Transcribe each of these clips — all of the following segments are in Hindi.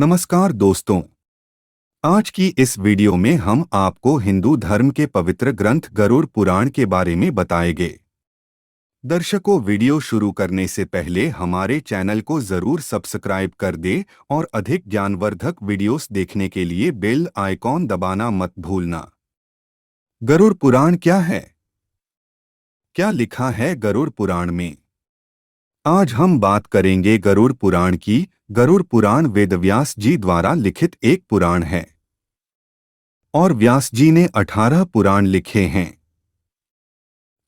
नमस्कार दोस्तों। आज की इस वीडियो में हम आपको हिंदू धर्म के पवित्र ग्रंथ गरुड़ पुराण के बारे में बताएंगे। दर्शकों, वीडियो शुरू करने से पहले हमारे चैनल को जरूर सब्सक्राइब कर दें और अधिक ज्ञानवर्धक वीडियोस देखने के लिए बेल आइकॉन दबाना मत भूलना। गरुड़ पुराण क्या है? क्या लिखा है गरुड़ पुराण में? आज हम बात करेंगे गरुड़ पुराण की। गरुड़ पुराण वेदव्यास जी द्वारा लिखित एक पुराण है और व्यास जी ने 18 पुराण लिखे हैं।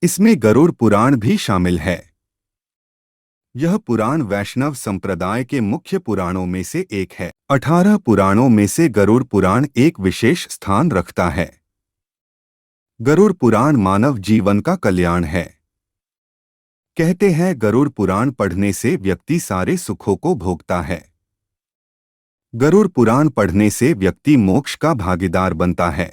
इसमें गरुड़ पुराण भी शामिल है। यह पुराण वैष्णव संप्रदाय के मुख्य पुराणों में से एक है। 18 पुराणों में से गरुड़ पुराण एक विशेष स्थान रखता है। गरुड़ पुराण मानव जीवन का कल्याण है। कहते हैं गरुड़ पुराण पढ़ने से व्यक्ति सारे सुखों को भोगता है। गरुड़ पुराण पढ़ने से व्यक्ति मोक्ष का भागीदार बनता है।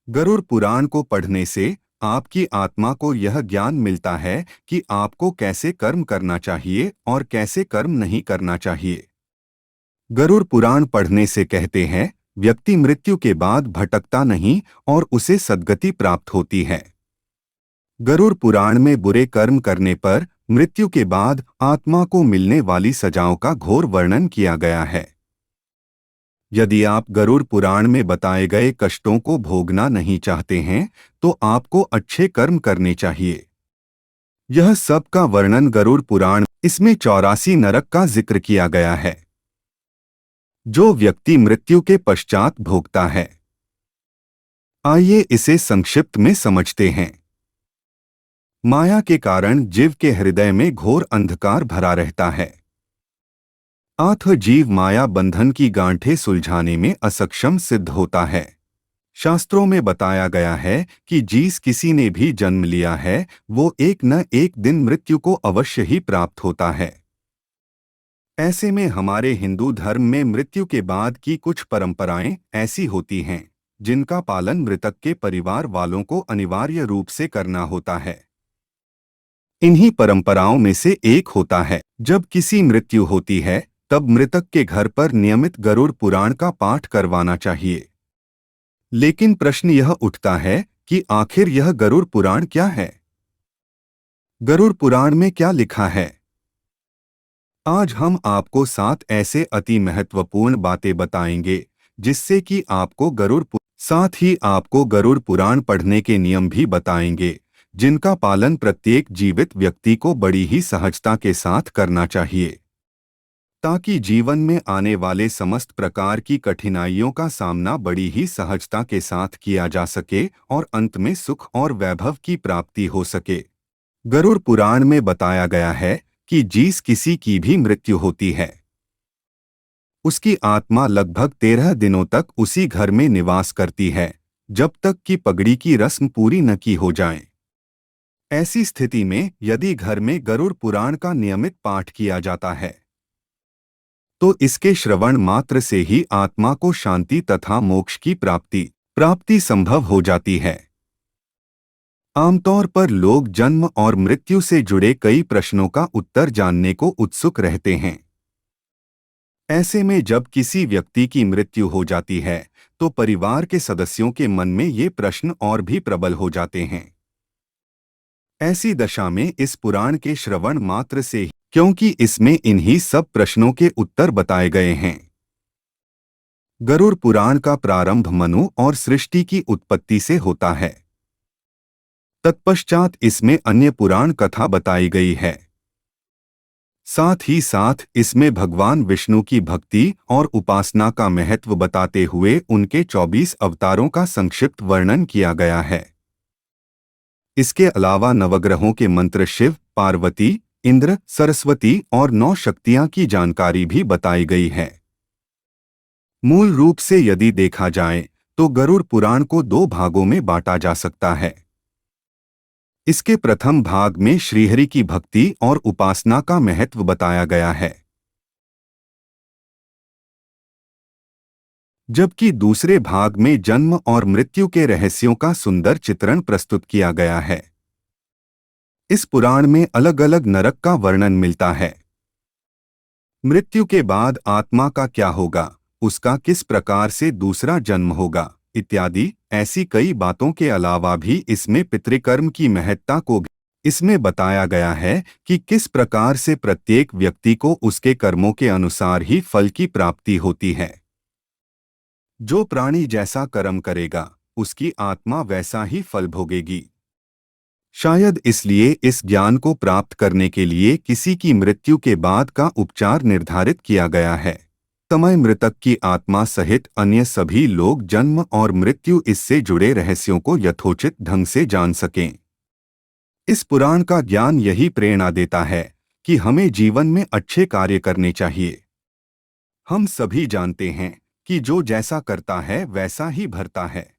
गरुड़ पुराण को पढ़ने से आपकी आत्मा को यह ज्ञान मिलता है कि आपको कैसे कर्म करना चाहिए और कैसे कर्म नहीं करना चाहिए। गरुड़ पुराण पढ़ने से कहते हैं व्यक्ति मृत्यु के बाद भटकता नहीं और उसे सद्गति प्राप्त होती है। गरुड़ पुराण में बुरे कर्म करने पर मृत्यु के बाद आत्मा को मिलने वाली सजाओं का घोर वर्णन किया गया है। यदि आप गरुड़ पुराण में बताए गए कष्टों को भोगना नहीं चाहते हैं तो आपको अच्छे कर्म करने चाहिए। यह सब का वर्णन गरुड़ पुराण, इसमें 84 नरक का जिक्र किया गया है जो व्यक्ति मृत्यु के पश्चात भोगता है। आइए इसे संक्षिप्त में समझते हैं। माया के कारण जीव के हृदय में घोर अंधकार भरा रहता है। अतः जीव माया बंधन की गांठें सुलझाने में असक्षम सिद्ध होता है। शास्त्रों में बताया गया है कि जिस किसी ने भी जन्म लिया है वो एक न एक दिन मृत्यु को अवश्य ही प्राप्त होता है। ऐसे में हमारे हिंदू धर्म में मृत्यु के बाद की कुछ परंपराएं ऐसी होती हैं जिनका पालन मृतक के परिवार वालों को अनिवार्य रूप से करना होता है। इन्हीं परंपराओं में से एक होता है जब किसी मृत्यु होती है तब मृतक के घर पर नियमित गरुड़ पुराण का पाठ करवाना चाहिए। लेकिन प्रश्न यह उठता है कि आखिर यह गरुड़ पुराण क्या है? गरुड़ पुराण में क्या लिखा है? आज हम आपको 7 ऐसे अति महत्वपूर्ण बातें बताएंगे जिससे कि साथ ही आपको गरुड़ पुराण पढ़ने के नियम भी बताएंगे जिनका पालन प्रत्येक जीवित व्यक्ति को बड़ी ही सहजता के साथ करना चाहिए ताकि जीवन में आने वाले समस्त प्रकार की कठिनाइयों का सामना बड़ी ही सहजता के साथ किया जा सके और अंत में सुख और वैभव की प्राप्ति हो सके। गरुड़ पुराण में बताया गया है कि जिस किसी की भी मृत्यु होती है उसकी आत्मा लगभग 13 दिनों तक उसी घर में निवास करती है जब तक कि पगड़ी की रस्म पूरी न की हो जाए। ऐसी स्थिति में यदि घर में गरुड़ पुराण का नियमित पाठ किया जाता है तो इसके श्रवण मात्र से ही आत्मा को शांति तथा मोक्ष की प्राप्ति संभव हो जाती है। आमतौर पर लोग जन्म और मृत्यु से जुड़े कई प्रश्नों का उत्तर जानने को उत्सुक रहते हैं। ऐसे में जब किसी व्यक्ति की मृत्यु हो जाती है तो परिवार के सदस्यों के मन में ये प्रश्न और भी प्रबल हो जाते हैं। ऐसी दशा में इस पुराण के श्रवण मात्र से ही, क्योंकि इसमें इन्हीं सब प्रश्नों के उत्तर बताए गए हैं। गरुड़ पुराण का प्रारंभ मनु और सृष्टि की उत्पत्ति से होता है। तत्पश्चात इसमें अन्य पुराण कथा बताई गई है। साथ ही साथ इसमें भगवान विष्णु की भक्ति और उपासना का महत्व बताते हुए उनके 24 अवतारों का संक्षिप्त वर्णन किया गया है। इसके अलावा नवग्रहों के मंत्र, शिव, पार्वती, इंद्र, सरस्वती और 9 शक्तियां की जानकारी भी बताई गई है। मूल रूप से यदि देखा जाए तो गरुड़ पुराण को 2 भागों में बांटा जा सकता है। इसके प्रथम भाग में श्रीहरि की भक्ति और उपासना का महत्व बताया गया है, जबकि दूसरे भाग में जन्म और मृत्यु के रहस्यों का सुंदर चित्रण प्रस्तुत किया गया है। इस पुराण में अलग अलग नरक का वर्णन मिलता है। मृत्यु के बाद आत्मा का क्या होगा, उसका किस प्रकार से दूसरा जन्म होगा इत्यादि ऐसी कई बातों के अलावा भी इसमें पितृकर्म की महत्ता को भी इसमें बताया गया है कि किस प्रकार से प्रत्येक व्यक्ति को उसके कर्मों के अनुसार ही फल की प्राप्ति होती है। जो प्राणी जैसा कर्म करेगा उसकी आत्मा वैसा ही फल भोगेगी। शायद इसलिए इस ज्ञान को प्राप्त करने के लिए किसी की मृत्यु के बाद का उपचार निर्धारित किया गया है। समय मृतक की आत्मा सहित अन्य सभी लोग जन्म और मृत्यु इससे जुड़े रहस्यों को यथोचित ढंग से जान सकें। इस पुराण का ज्ञान यही प्रेरणा देता है कि हमें जीवन में अच्छे कार्य करने चाहिए। हम सभी जानते हैं कि जो जैसा करता है वैसा ही भरता है।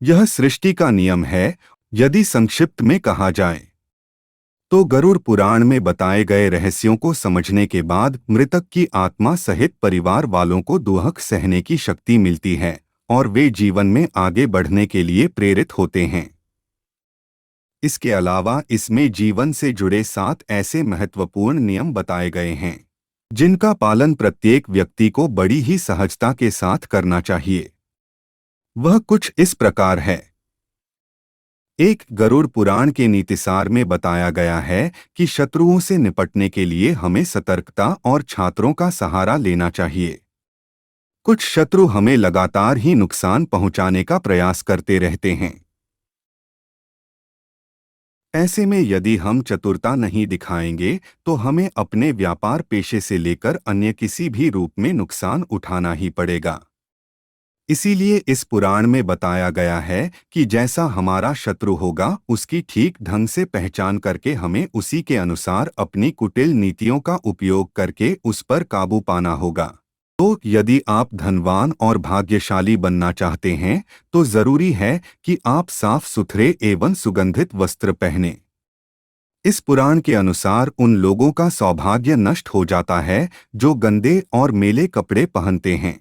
यह सृष्टि का नियम है। यदि संक्षिप्त में कहा जाए तो गरुड़ पुराण में बताए गए रहस्यों को समझने के बाद मृतक की आत्मा सहित परिवार वालों को दुख सहने की शक्ति मिलती है और वे जीवन में आगे बढ़ने के लिए प्रेरित होते हैं। इसके अलावा इसमें जीवन से जुड़े 7 ऐसे महत्वपूर्ण नियम बताए गए हैं जिनका पालन प्रत्येक व्यक्ति को बड़ी ही सहजता के साथ करना चाहिए। वह कुछ इस प्रकार है। एक गरुड़ पुराण के नीतिसार में बताया गया है कि शत्रुओं से निपटने के लिए हमें सतर्कता और छात्रों का सहारा लेना चाहिए। कुछ शत्रु हमें लगातार ही नुकसान पहुंचाने का प्रयास करते रहते हैं। ऐसे में यदि हम चतुरता नहीं दिखाएंगे तो हमें अपने व्यापार पेशे से लेकर अन्य किसी भी रूप में नुकसान उठाना ही पड़ेगा। इसीलिए इस पुराण में बताया गया है कि जैसा हमारा शत्रु होगा उसकी ठीक ढंग से पहचान करके हमें उसी के अनुसार अपनी कुटिल नीतियों का उपयोग करके उस पर काबू पाना होगा। तो यदि आप धनवान और भाग्यशाली बनना चाहते हैं तो जरूरी है कि आप साफ सुथरे एवं सुगंधित वस्त्र पहनें। इस पुराण के अनुसार उन लोगों का सौभाग्य नष्ट हो जाता है जो गंदे और मैले कपड़े पहनते हैं।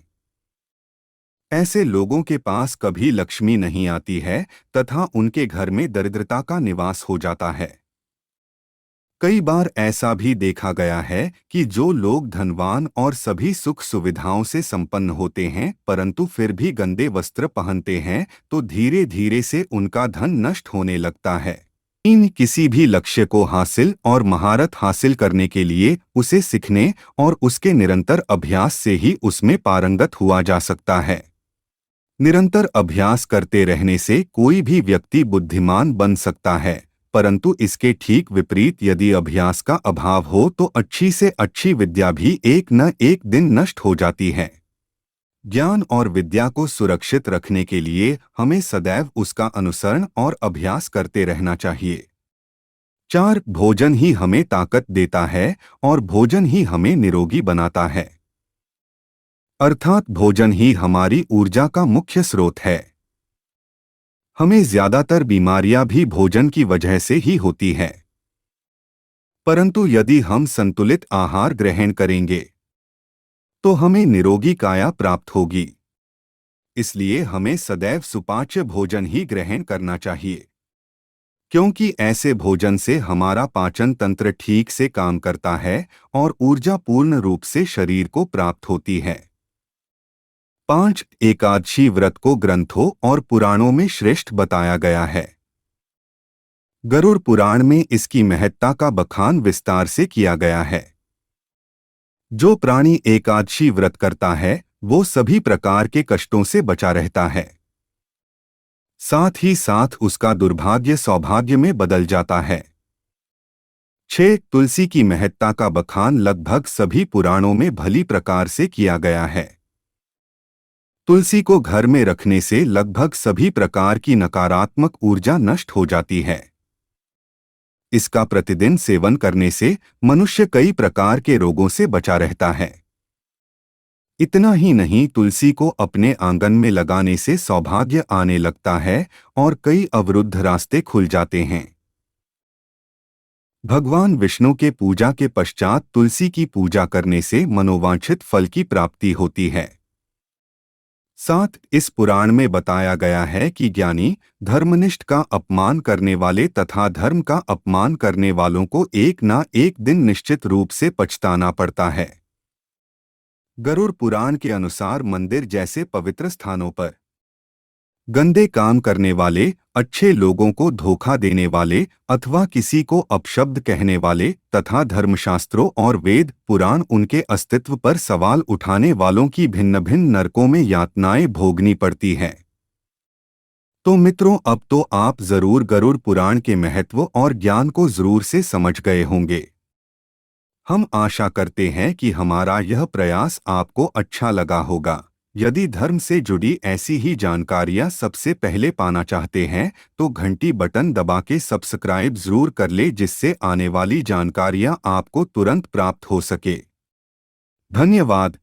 ऐसे लोगों के पास कभी लक्ष्मी नहीं आती है तथा उनके घर में दरिद्रता का निवास हो जाता है। कई बार ऐसा भी देखा गया है कि जो लोग धनवान और सभी सुख सुविधाओं से संपन्न होते हैं परंतु फिर भी गंदे वस्त्र पहनते हैं तो धीरे धीरे से उनका धन नष्ट होने लगता है। इन किसी भी लक्ष्य को हासिल और महारत हासिल करने के लिए उसे सीखने और उसके निरंतर अभ्यास से ही उसमें पारंगत हुआ जा सकता है। निरंतर अभ्यास करते रहने से कोई भी व्यक्ति बुद्धिमान बन सकता है, परंतु इसके ठीक विपरीत यदि अभ्यास का अभाव हो तो अच्छी से अच्छी विद्या भी एक न एक दिन नष्ट हो जाती है। ज्ञान और विद्या को सुरक्षित रखने के लिए हमें सदैव उसका अनुसरण और अभ्यास करते रहना चाहिए। 4 भोजन ही हमें ताकत देता है और भोजन ही हमें निरोगी बनाता है। अर्थात भोजन ही हमारी ऊर्जा का मुख्य स्रोत है। हमें ज्यादातर बीमारियां भी भोजन की वजह से ही होती है। परंतु यदि हम संतुलित आहार ग्रहण करेंगे तो हमें निरोगी काया प्राप्त होगी। इसलिए हमें सदैव सुपाच्य भोजन ही ग्रहण करना चाहिए, क्योंकि ऐसे भोजन से हमारा पाचन तंत्र ठीक से काम करता है और ऊर्जा पूर्ण रूप से शरीर को प्राप्त होती है। 5 एकादशी व्रत को ग्रंथों और पुराणों में श्रेष्ठ बताया गया है। गरुड़ पुराण में इसकी महत्ता का बखान विस्तार से किया गया है। जो प्राणी एकादशी व्रत करता है वो सभी प्रकार के कष्टों से बचा रहता है। साथ ही साथ उसका दुर्भाग्य सौभाग्य में बदल जाता है। 6 तुलसी की महत्ता का बखान लगभग सभी पुराणों में भली प्रकार से किया गया है। तुलसी को घर में रखने से लगभग सभी प्रकार की नकारात्मक ऊर्जा नष्ट हो जाती है। इसका प्रतिदिन सेवन करने से मनुष्य कई प्रकार के रोगों से बचा रहता है। इतना ही नहीं, तुलसी को अपने आंगन में लगाने से सौभाग्य आने लगता है और कई अवरुद्ध रास्ते खुल जाते हैं। भगवान विष्णु के पूजा के पश्चात तुलसी की पूजा करने से मनोवांछित फल की प्राप्ति होती है। साथ इस पुराण में बताया गया है कि ज्ञानी धर्मनिष्ठ का अपमान करने वाले तथा धर्म का अपमान करने वालों को एक ना एक दिन निश्चित रूप से पछताना पड़ता है। गरुड़ पुराण के अनुसार मंदिर जैसे पवित्र स्थानों पर गंदे काम करने वाले, अच्छे लोगों को धोखा देने वाले अथवा किसी को अपशब्द कहने वाले तथा धर्मशास्त्रों और वेद पुराण उनके अस्तित्व पर सवाल उठाने वालों की भिन्न भिन्न नरकों में यातनाएं भोगनी पड़ती हैं। तो मित्रों, अब तो आप जरूर गरुड़ पुराण के महत्व और ज्ञान को जरूर से समझ गए होंगे। हम आशा करते हैं कि हमारा यह प्रयास आपको अच्छा लगा होगा। यदि धर्म से जुड़ी ऐसी ही जानकारियां सबसे पहले पाना चाहते हैं तो घंटी बटन दबा के सब्सक्राइब जरूर कर ले, जिससे आने वाली जानकारियां आपको तुरंत प्राप्त हो सके। धन्यवाद।